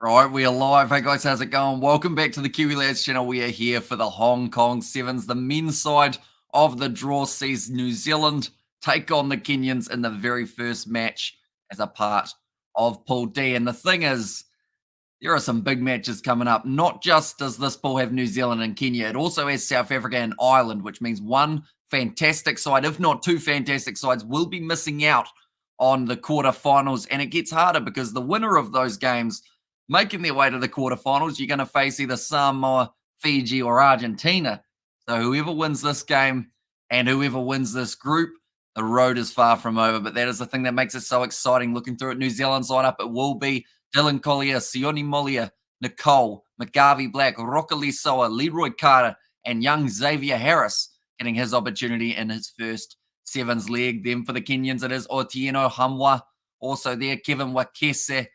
Right, we are live. Hey guys, how's it going? Welcome back to the Kiwi Lads channel. We are here for the Hong Kong Sevens. The men's side of the draw sees New Zealand take on the Kenyans in the very first match as a part of Pool D. And the thing is, there are some big matches coming up. Not just does this pool have New Zealand and Kenya, it also has South Africa and Ireland, which means one fantastic side, if not two fantastic sides, will be missing out on the quarterfinals. And it gets harder because the winner of those games making their way to the quarterfinals, you're going to face either Samoa, Fiji, or Argentina. So whoever wins this game and whoever wins this group, the road is far from over. But that is the thing that makes it so exciting. Looking through at New Zealand's lineup, it will be Dylan Collier, Sione Molia, Nicole, McGarvey Black, Rockali Soa, Leroy Carter, and young Xavier Harris getting his opportunity in his first sevens leg. Then for the Kenyans, it is Otieno Hamwa, also there, Kevin Wakese,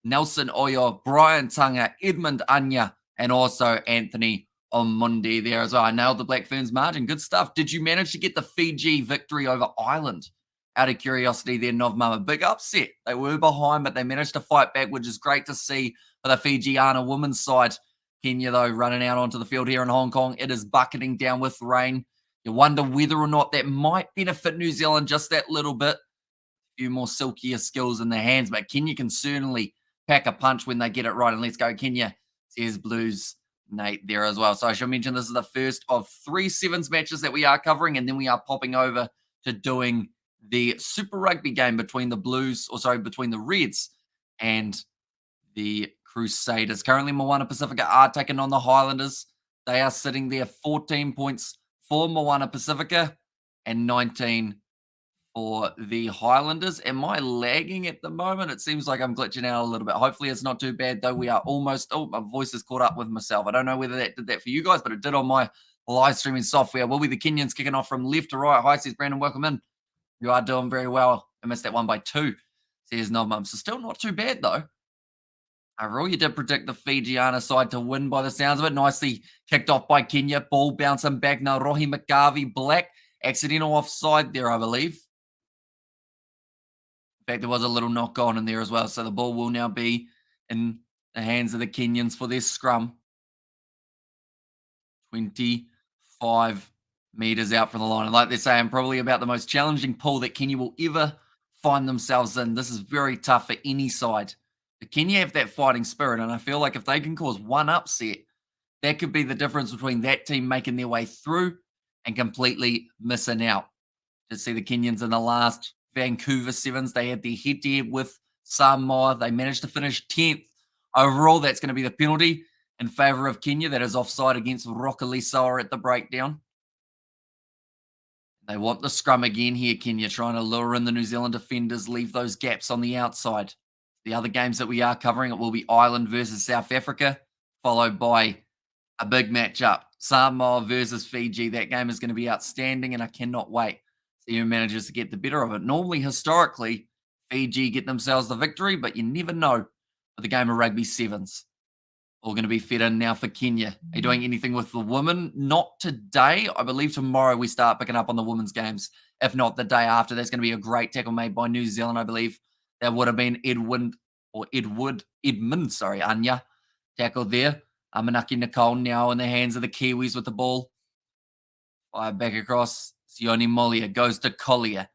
Nelson Oyo, Brian Tunga, Edmund Anya, and also Anthony Omundi there as well. I nailed the Black Ferns margin. Good stuff. Did you manage to get the Fiji victory over Ireland? Out of curiosity there, Novmama. Big upset. They were behind, but they managed to fight back, which is great to see for the Fijiana women's side. Kenya, though, running out onto the field here in Hong Kong. It is bucketing down with rain. You wonder whether or not that might benefit New Zealand just that little bit. A few more silkier skills in their hands, but Kenya can certainly pack a punch when they get it right. And let's go, Kenya, says Blues Nate there as well. So I should mention this is the first of 3 sevens matches that we are covering, and then we are popping over to doing the Super Rugby game between the Blues, or sorry, between the Reds and the Crusaders. Currently, Moana Pacifica are taking on the Highlanders. They are sitting there 14 points for Moana Pacifica and 19 for the Highlanders. Am I lagging at the moment? It seems like I'm glitching out a little bit. Hopefully, it's not too bad, though. We are almost. Oh, my voice is caught up with myself. I don't know whether that did that for you guys, but it did on my live streaming software. Will be the Kenyans kicking off from left to right. Hi, says Brandon. Welcome in. You are doing very well. I missed that one by 2, says Novmum. So still not too bad, though. Overall, you did predict the Fijiana side to win by the sounds of it. Nicely kicked off by Kenya. Ball bouncing back now. Rohi McGarvey Black. Accidental offside there, I believe. In fact, there was a little knock on in there as well. So the ball will now be in the hands of the Kenyans for their scrum. 25 meters out from the line. And like they say, I'm probably about the most challenging pool that Kenya will ever find themselves in. This is very tough for any side. But Kenya have that fighting spirit. And I feel like if they can cause one upset, that could be the difference between that team making their way through and completely missing out. To see the Kenyans in the last Vancouver Sevens, they had their head-to-head with Samoa. They managed to finish 10th. Overall, that's going to be the penalty in favour of Kenya. That is offside against Rockali Soa at the breakdown. They want the scrum again here, Kenya, trying to lure in the New Zealand defenders, leave those gaps on the outside. The other games that we are covering, it will be Ireland versus South Africa, followed by a big matchup, Samoa versus Fiji. That game is going to be outstanding, and I cannot wait to see who manages to get the better of it. Normally, historically, Fiji get themselves the victory, but you never know with the game of rugby sevens. All going to be fed in now for Kenya. Are you doing anything with the women? Not today. I believe tomorrow we start picking up on the women's games. If not the day after, there's going to be a great tackle made by New Zealand, I believe. That would have been Edmund, Anya tackle there. Amanaki Nicole now in the hands of the Kiwis with the ball. Fire back across. Sione Molia goes to Collier.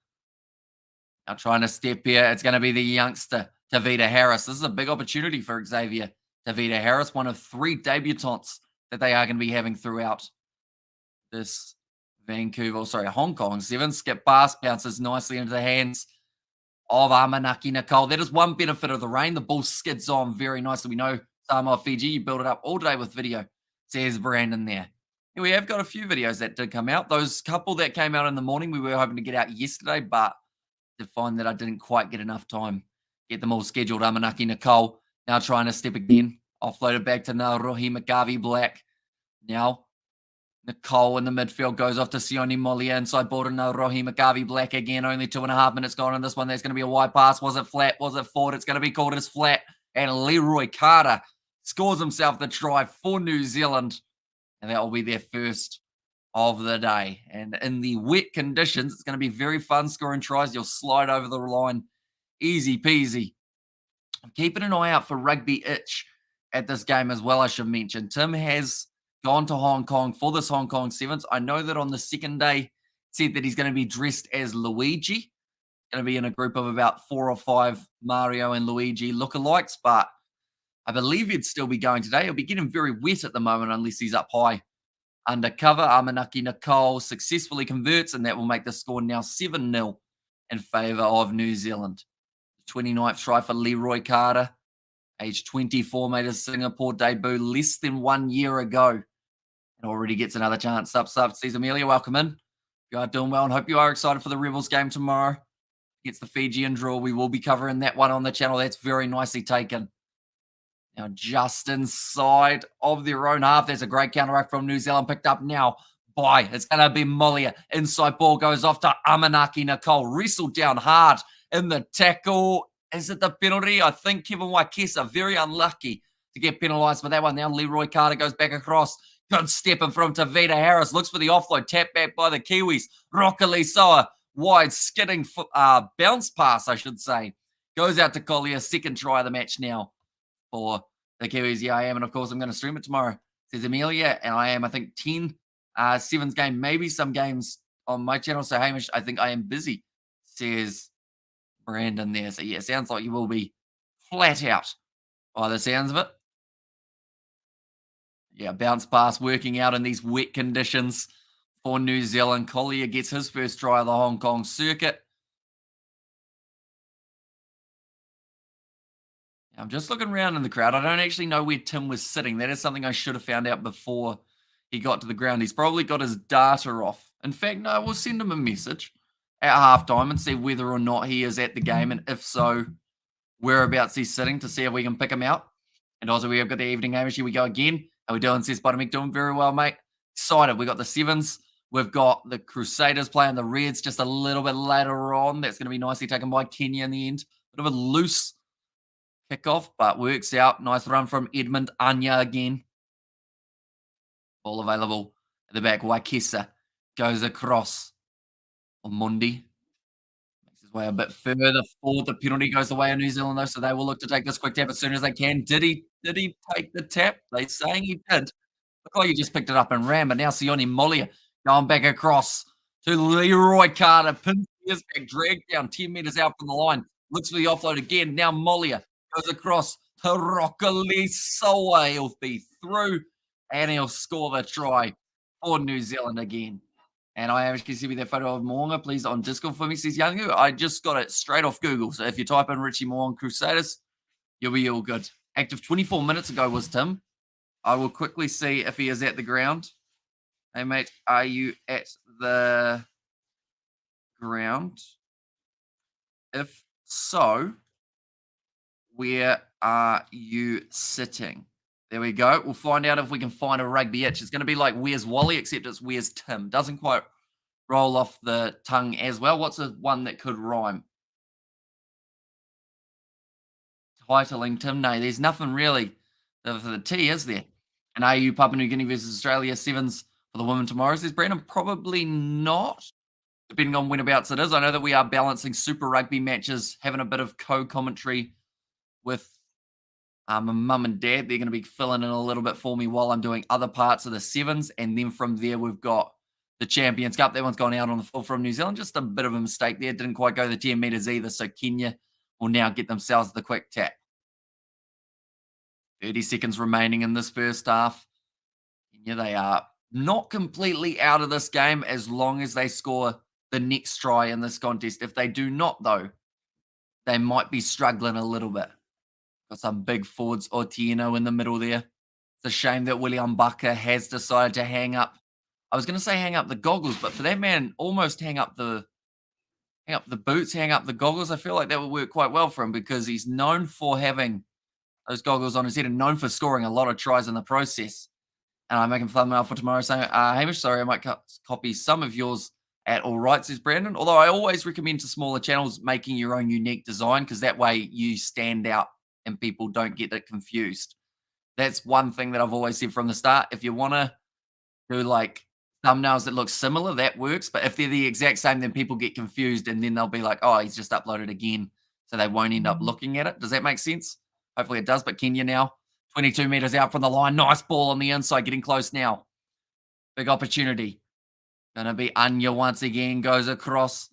Now trying to step here. It's going to be the youngster, Tavita Harris. This is a big opportunity for Xavier. Tavita Harris, one of 3 debutantes that they are going to be having throughout this Hong Kong Sevens. Skip pass, bounces nicely into the hands of Amanaki Nicole. That is one benefit of the rain. The ball skids on very nicely. We know Samoa Fiji, you build it up all day with video, says Brandon there. Yeah, we have got a few videos that did come out. Those couple that came out in the morning, we were hoping to get out yesterday, but to find that I didn't quite get enough time. Get them all scheduled. Amanaki Nicole now trying to step again. Offloaded back to Rohi McGarvey Black. Now Nicole in the midfield goes off to Sione Molia inside ball to Rohi McGarvey Black again. Only 2.5 minutes gone on this one. There's going to be a wide pass. Was it flat? Was it forward? It's going to be called as flat. And Leroy Carter scores himself the try for New Zealand. And that will be their first of the day. And in the wet conditions, it's going to be very fun scoring tries. You'll slide over the line easy peasy. I'm keeping an eye out for Rugby Itch at this game as well, I should mention. Tim has gone to Hong Kong for this Hong Kong Sevens. I know that on the second day, said that he's going to be dressed as Luigi, going to be in a group of about 4 or 5 Mario and Luigi lookalikes, but I believe he'd still be going today. He'll be getting very wet at the moment unless he's up high. Undercover, Amanaki Nicole successfully converts, and that will make the score now 7-0 in favour of New Zealand. 29th try for Leroy Carter, age 24, made his Singapore debut less than 1 year ago, and already gets another chance. Sup, sees Amelia, welcome in. You are doing well, and hope you are excited for the Rebels game tomorrow against the Fijian draw. We will be covering that one on the channel. That's very nicely taken. Now, just inside of their own half, there's a great counteract from New Zealand, picked up now by, it's going to be Molia. Inside ball goes off to Amanaki Nicole, wrestled down hard in the tackle. Is it the penalty? I think Kevin Waikesa, very unlucky to get penalised for that one. Now Leroy Carter goes back across. Good step in from Tavita Harris, looks for the offload, tap back by the Kiwis. Rockali Soa, wide skidding bounce pass, I should say. Goes out to Collier, second try of the match now for the Kiwis. Yeah, I am. And of course, I'm going to stream it tomorrow, says Amelia. And I am, I think, 10 sevens game, maybe some games on my channel. So, Hamish, I think I am busy, says Brandon there. So, yeah, sounds like you will be flat out by the sounds of it. Yeah, bounce pass working out in these wet conditions for New Zealand. Collier gets his first try of the Hong Kong circuit. I'm just looking around in the crowd. I don't actually know where Tim was sitting. That is something I should have found out before he got to the ground. He's probably got his data off. In fact, no, we'll send him a message at halftime and see whether or not he is at the game, and if so, whereabouts he's sitting to see if we can pick him out. And also, we have got the evening Hamish. Here we go again. How we doing, says Buttermilk? Doing very well, mate. Excited. We got the Sevens. We've got the Crusaders playing the Reds just a little bit later on. That's going to be nicely taken by Kenya in the end. Bit of a loose kickoff, but works out. Nice run from Edmund Anya again. Ball available at the back. Waikesa goes across. Mundi makes his way a bit further forward. The penalty goes the way of New Zealand, though, so they will look to take this quick tap as soon as they can. Did he take the tap? They're saying he did. Looked like he just picked it up and ran, but now Sione Molia going back across to Leroy Carter. Pins his back, dragged down 10 metres out from the line. Looks for the offload again. Now Molia goes across to Rockali Soa. He'll be through, and he'll score the try for New Zealand again. And I actually see that photo of Moonga, please, on Discord for me, says Youngu. I just got it straight off Google. So if you type in Richie Moong Crusaders, you'll be all good. Active 24 minutes ago was Tim. I will quickly see if he is at the ground. Hey, mate, are you at the ground? If so, where are you sitting? There we go. We'll find out if we can find a rugby itch. It's going to be like Where's Wally, except it's Where's Tim. Doesn't quite roll off the tongue as well. What's a one that could rhyme? Titling Tim. No, there's nothing really for the T, is there? And are you Papua New Guinea versus Australia Sevens for the women tomorrow? Says Brandon. Probably not, depending on whenabouts it is. I know that we are balancing Super Rugby matches, having a bit of co-commentary with my mum and dad. They're going to be filling in a little bit for me while I'm doing other parts of the Sevens. And then from there, we've got the Champions Cup. That one's gone out on the full from New Zealand. Just a bit of a mistake there. Didn't quite go the 10 metres either. So Kenya will now get themselves the quick tap. 30 seconds remaining in this first half. Kenya, they are not completely out of this game as long as they score the next try in this contest. If they do not, though, they might be struggling a little bit. Got some big forwards, Otieno in the middle there. It's a shame that William Bucker has decided to hang up. I was going to say hang up the goggles, but for that man, almost hang up the boots, hang up the goggles. I feel like that would work quite well for him because he's known for having those goggles on his head and known for scoring a lot of tries in the process. And I'm making thumbnail for tomorrow saying, Hamish, sorry, I might copy some of yours at all right, says Brandon. Although I always recommend to smaller channels making your own unique design because that way you stand out and people don't get it confused. That's one thing that I've always said from the start. If you want to do like thumbnails that look similar, that works. But if they're the exact same, then people get confused and then they'll be like, oh, he's just uploaded again. so they won't end up looking at it. Does that make sense? Hopefully it does. But Kenya now, 22 meters out from the line. Nice ball on the inside, getting close now. Big opportunity. Gonna be Anya once again, goes across.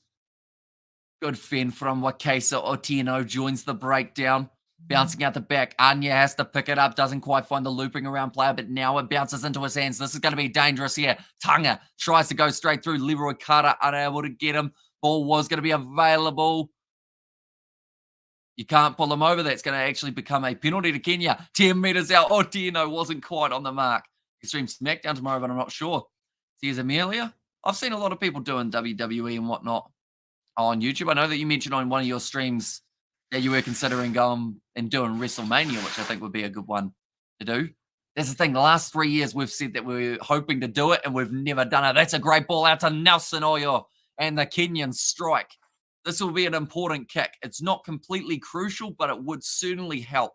Good fend from Wakesa Otieno, joins the breakdown. Bouncing out the back. Anya has to pick it up, doesn't quite find the looping around player, but now it bounces into his hands. This is going to be dangerous here. Tanga tries to go straight through. Leroy Carter unable to get him. Ball was going to be available. You can't pull him over. That's going to actually become a penalty to Kenya. 10 meters out. Otieno wasn't quite on the mark. Extreme Smackdown tomorrow, but I'm not sure. Here's Amelia. I've seen a lot of people doing WWE and whatnot on YouTube. I know that you mentioned on one of your streams that you were considering going and doing WrestleMania, which I think would be a good one to do. That's the thing. The last 3 years, we've said that we're hoping to do it, and we've never done it. That's a great ball out to Nelson Oyo and the Kenyan strike. This will be an important kick. It's not completely crucial, but it would certainly help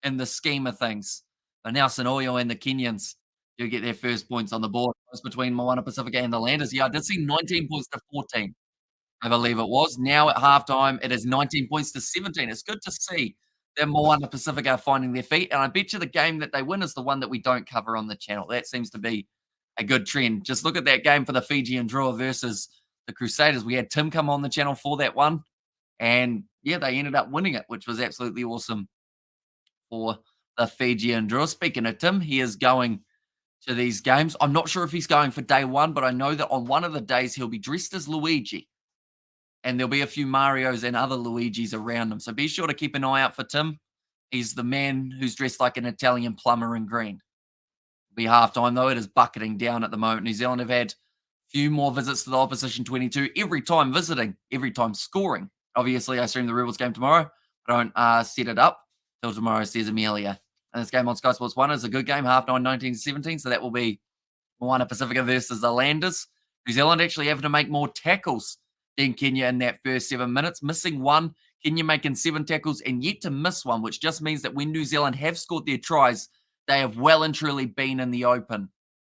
in the scheme of things. But Nelson Oyo and the Kenyans do get their first points on the board. It's between Moana Pacifica and the Landers. Yeah, I did see 19 points to 14. I believe it was. Now at halftime, it is 19 points to 17. It's good to see that Moana Pacific are finding their feet. And I bet you the game that they win is the one that we don't cover on the channel. That seems to be a good trend. Just look at that game for the Fijian draw versus the Crusaders. We had Tim come on the channel for that one. And yeah, they ended up winning it, which was absolutely awesome for the Fijian draw. Speaking of Tim, he is going to these games. I'm not sure if he's going for day one, but I know that on one of the days he'll be dressed as Luigi. And there'll be a few Marios and other Luigis around him. So be sure to keep an eye out for Tim. He's the man who's dressed like an Italian plumber in green. It'll be halftime, though. It is bucketing down at the moment. New Zealand have had a few more visits to the opposition 22. Every time visiting, every time scoring. Obviously, I stream the Rebels game tomorrow. I don't set it up till tomorrow, says Amelia. And this game on Sky Sports 1 is a good game, half 19-17. So that will be Moana Pacifica versus the Landers. New Zealand actually having to make more tackles than Kenya in that first 7 minutes, missing one. Kenya making 7 tackles and yet to miss one, which just means that when New Zealand have scored their tries, they have well and truly been in the open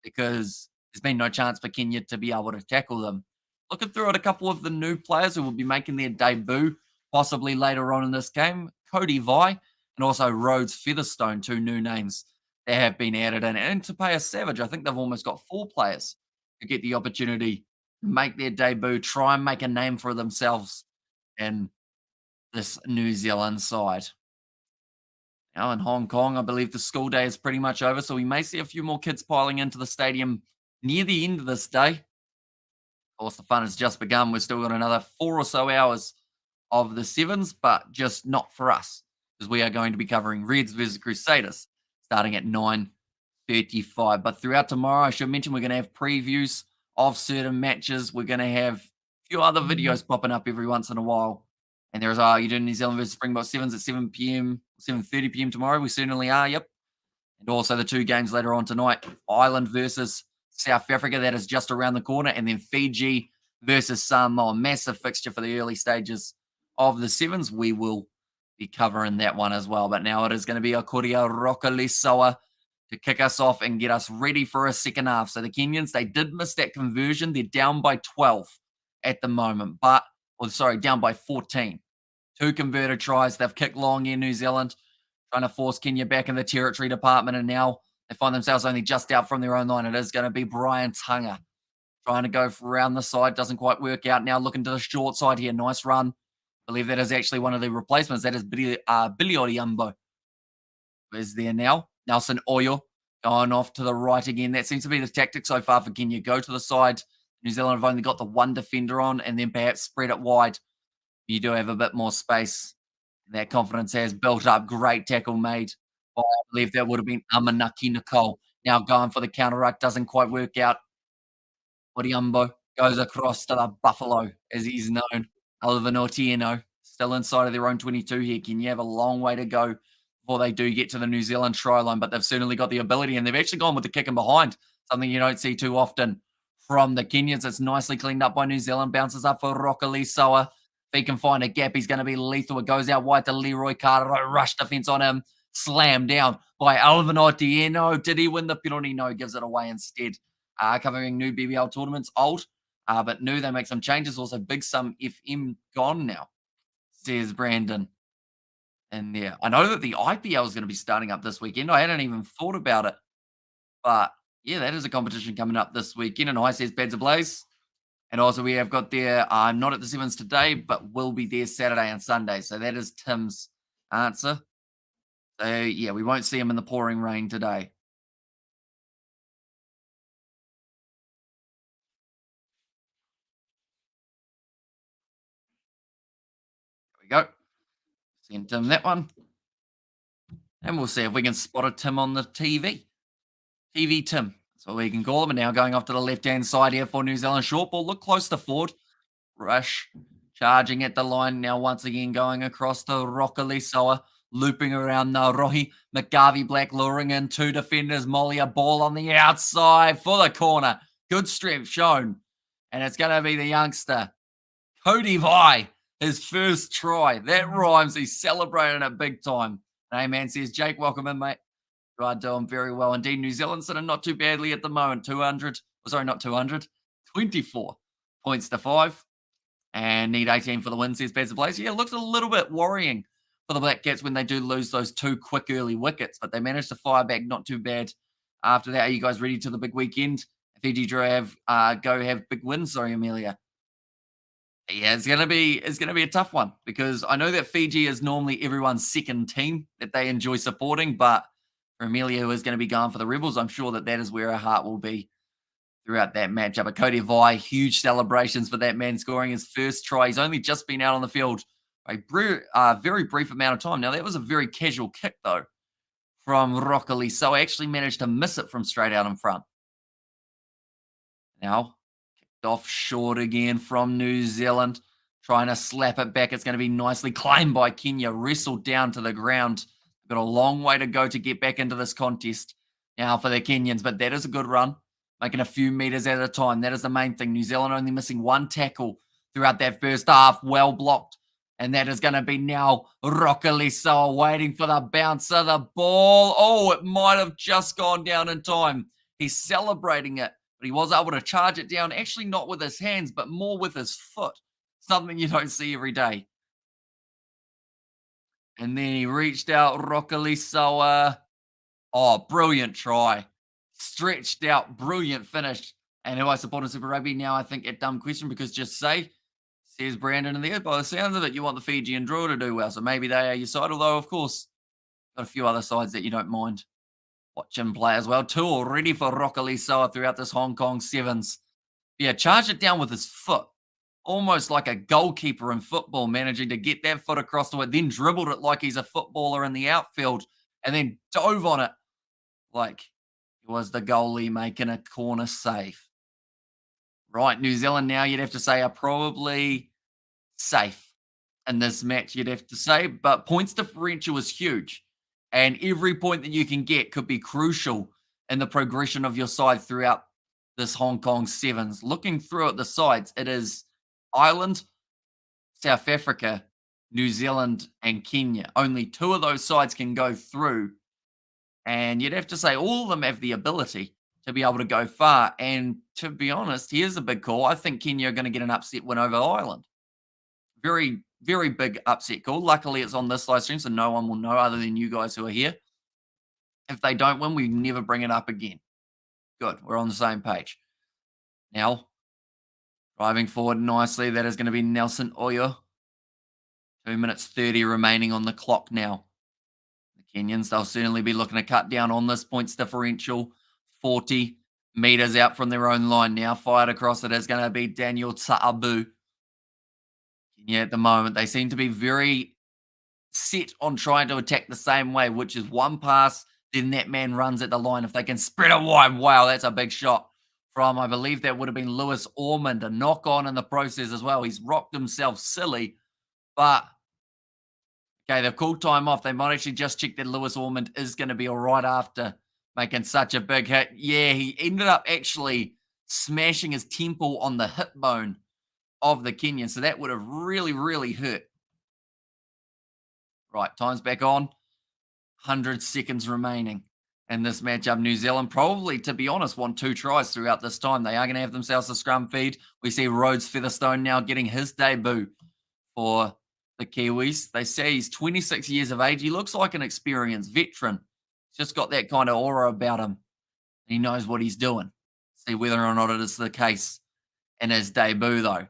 because there's been no chance for Kenya to be able to tackle them. Looking through at a couple of the new players who will be making their debut possibly later on in this game, Cody Vi and also Rhodes Featherstone, 2 new names that have been added in. And to pay a Savage, I think they've almost got 4 players to get the opportunity make their debut, try and make a name for themselves in this New Zealand side. Now in Hong Kong, I believe the school day is pretty much over, so we may see a few more kids piling into the stadium near the end of this day. Of course, the fun has just begun. We've still got another 4 or so hours of the Sevens, but just not for us, because we are going to be covering Reds versus Crusaders starting at 9:35. But throughout tomorrow, I should mention we're going to have previews of certain matches. We're going to have a few other videos popping up every once in a while. And there's you doing New Zealand versus Springbok Sevens at 7 p.m., 7:30 p.m. tomorrow. We certainly are, yep. And also the 2 games later on tonight, Ireland versus South Africa, that is just around the corner. And then Fiji versus Samoa, massive fixture for the early stages of the Sevens. We will be covering that one as well. But now it is going to be a Korea Rokalisawa to kick us off and get us ready for a second half. So the Kenyans, they did miss that conversion. They're down by 12 at the moment, down by 14. 2 converted tries. They've kicked long in New Zealand, trying to force Kenya back in the territory department, and now they find themselves only just out from their own line. It is going to be Brian Tanga trying to go around the side. Doesn't quite work out. Now looking to the short side here. Nice run. I believe that is actually one of the replacements. That is Billy Oriambo is there now. Nelson Oyo going off to the right again. That seems to be the tactic so far for Kenya. Go to the side. New Zealand have only got the 1 defender on and then perhaps spread it wide. You do have a bit more space. That confidence has built up. Great tackle made. I believe that would have been Amanaki Nicole. Now going for the counter ruck. Doesn't quite work out. Oriambo goes across to the Buffalo, as he's known. Alvin Otieno still inside of their own 22 here. Kenya have a long way to go before they do get to the New Zealand try line, but they've certainly got the ability, and they've actually gone with the kick in behind, something you don't see too often from the Kenyans. It's nicely cleaned up by New Zealand. Bounces up for Rockali Soa. If he can find a gap, he's going to be lethal. It goes out wide to Leroy Carter. Rush defense on him. Slammed down by Alvin Otieno. Did he win the penalty? No, gives it away instead. Covering new BBL tournaments, old, but new. They make some changes. Also, Big Sum FM gone now. says Brandon. And yeah, I know that the IPL is going to be starting up this weekend. I hadn't even thought about it. But yeah, that is a competition coming up this weekend. And I says Beds Ablaze. And also, we have got there, not at the Sevens today, but will be there Saturday and Sunday. So that is Tim's answer. So yeah, we won't see him in the pouring rain today. There we go. Send Tim that one. And we'll see if we can spot a Tim on the TV. TV Tim. That's what we can call him. And now going off to the left hand side here for New Zealand. Short ball, look close to forward. Rush charging at the line now once again going across to Rokalisoa, looping around the Rohi. McGarvey Black luring in two defenders. Molly a ball on the outside for the corner. Good strength shown. And it's going to be the youngster, Cody Vi, his first try. That rhymes. He's celebrating it big time. Hey, man says, Jake, welcome in, mate. You are doing very well indeed. New Zealand sitting not too badly at the moment. 200, sorry, not 200, 24 points to 5. And need 18 for the win, says Beds Blaze. Yeah, it looks a little bit worrying for the Black Cats when they do lose those two quick early wickets, but they managed to fire back not too bad after that. Are you guys ready to the big weekend? Fiji Drew have go have big wins, sorry, Amelia. Yeah, it's gonna be a tough one because I know that Fiji is normally everyone's second team that they enjoy supporting, but for Amelia, who is going to be going for the Rebels, I'm sure that that is where her heart will be throughout that matchup. But Cody Vi, huge celebrations for that man scoring his first try. He's only just been out on the field a very brief amount of time. Now, that was a very casual kick, though, from Rockily. So I actually managed to miss it from straight out in front. Now, kicked off short again from New Zealand, trying to slap it back. It's going to be nicely climbed by Kenya, wrestled down to the ground. Got a long way to go to get back into this contest now for the Kenyans, but that is a good run, making a few meters at a time. That is the main thing. New Zealand only missing one tackle throughout that first half, well blocked. And that is going to be now Rokalisoa waiting for the bouncer, the ball. Oh, it might have just gone down in time. He's celebrating it, but he was able to charge it down, actually not with his hands, but more with his foot. Something you don't see every day. And then he reached out, Rokalisoa. Oh, brilliant try. Stretched out, brilliant finish. And who I support in Super Rugby now, I think a dumb question because just say, says Brandon in there, by the sounds of it, you want the Fijian draw to do well. So maybe they are your side, although, of course, got a few other sides that you don't mind watching play as well. Two already for Rokalisoa throughout this Hong Kong Sevens. Yeah, charged it down with his foot. Almost like a goalkeeper in football, managing to get that foot across to it, then dribbled it like he's a footballer in the outfield, and then dove on it like he was the goalie making a corner save. Right, New Zealand now, you'd have to say, are probably safe in this match, you'd have to say, but points differential is huge. And every point that you can get could be crucial in the progression of your side throughout this Hong Kong Sevens. Looking through at the sides, it is Ireland, South Africa, New Zealand, and Kenya. Only two of those sides can go through. And you'd have to say all of them have the ability to be able to go far. And to be honest, here's a big call. I think Kenya are going to get an upset win over Ireland. Very, very big upset call. Luckily, it's on this live stream, so no one will know other than you guys who are here. If they don't win, we never bring it up again. Good. We're on the same page. Now, driving forward nicely, that is going to be Nelson Oyo. 2 minutes 30 remaining on the clock now. The Kenyans, they'll certainly be looking to cut down on this points differential. 40 meters out from their own line now. Fired across it is going to be Daniel Taabu. Kenya at the moment, they seem to be very set on trying to attack the same way, which is one pass, then that man runs at the line. If they can spread it wide, wow, that's a big shot from, I believe that would have been Lewis Ormond, a knock on in the process as well. He's rocked himself silly, but okay, they've called time off. They might actually just check that Lewis Ormond is going to be all right after making such a big hit. Yeah, he ended up actually smashing his temple on the hip bone of the Kenyan, so that would have really, really hurt. Right, time's back on. 100 seconds remaining in this matchup. New Zealand probably, to be honest, want 2 tries throughout this time. They are going to have themselves a scrum feed. We see Rhodes Featherstone now getting his debut for the Kiwis. They say he's 26 years of age. He looks like an experienced veteran. He's just got that kind of aura about him. He knows what he's doing. See whether or not it is the case in his debut, though.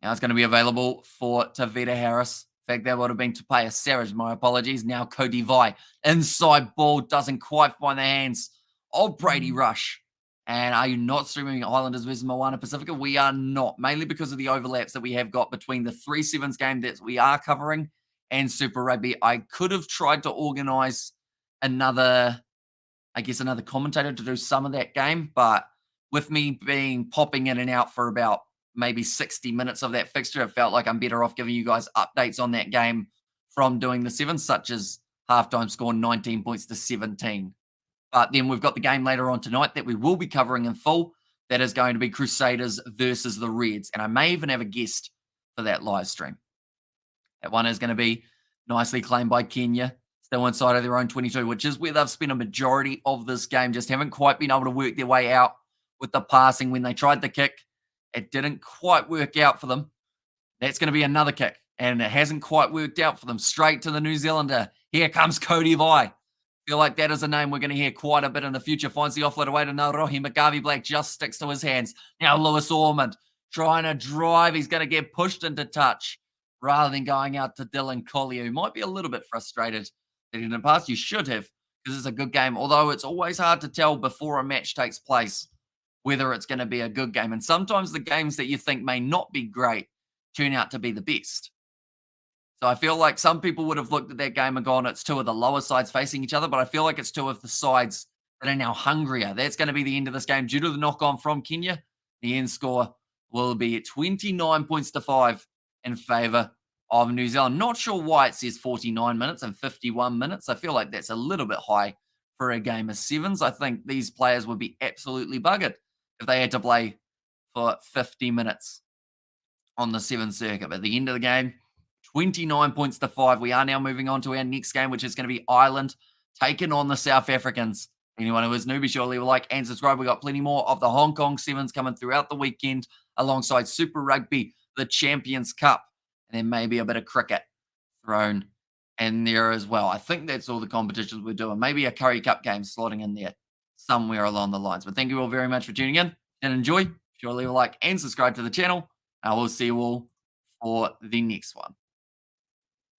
Now it's going to be available for Tavita Harris. In fact, that would have been Tapaya Saraj. My apologies. Now Cody Vi. Inside ball doesn't quite find the hands of Brady Rush. And are you not streaming Islanders versus Moana Pacifica? We are not, mainly because of the overlaps that we have got between the 3 Sevens game that we are covering and Super Rugby. I could have tried to organize another, I guess, another commentator to do some of that game, but with me being popping in and out for about maybe 60 minutes of that fixture, it felt like I'm better off giving you guys updates on that game from doing the sevens, such as halftime score 19 points to 17. But then we've got the game later on tonight that we will be covering in full. That is going to be Crusaders versus the Reds. And I may even have a guest for that live stream. That one is going to be nicely claimed by Kenya. Still inside of their own 22, which is where they've spent a majority of this game. Just haven't quite been able to work their way out with the passing. When they tried the kick, it didn't quite work out for them. That's going to be another kick. And it hasn't quite worked out for them. Straight to the New Zealander. Here comes Cody Vi. Feel like that is a name we're going to hear quite a bit in the future. Finds the offload away to Narohi. McGarvey Black just sticks to his hands. Now Lewis Ormond trying to drive. He's going to get pushed into touch rather than going out to Dylan Collier, who might be a little bit frustrated that he didn't pass. You should have, because it's a good game. Although it's always hard to tell before a match takes place whether it's going to be a good game. And sometimes the games that you think may not be great turn out to be the best. So I feel like some people would have looked at that game and gone, it's two of the lower sides facing each other, but I feel like it's two of the sides that are now hungrier. That's going to be the end of this game due to the knock-on from Kenya. The end score will be 29 points to 5 in favour of New Zealand. Not sure why it says 49 minutes and 51 minutes. I feel like that's a little bit high for a game of sevens. I think these players would be absolutely buggered if they had to play for 50 minutes on the seven circuit. But at the end of the game, 29 points to 5. We are now moving on to our next game, which is going to be Ireland taking on the South Africans. Anyone who is new, be sure to leave a like and subscribe. We got plenty more of the Hong Kong Sevens coming throughout the weekend alongside Super Rugby, the Champions Cup, and then maybe a bit of cricket thrown in there as well. I think that's all the competitions we're doing. Maybe a Curry Cup game slotting in there somewhere along the lines. But thank you all very much for tuning in and enjoy. Be sure to leave a like and subscribe to the channel. I will see you all for the next one.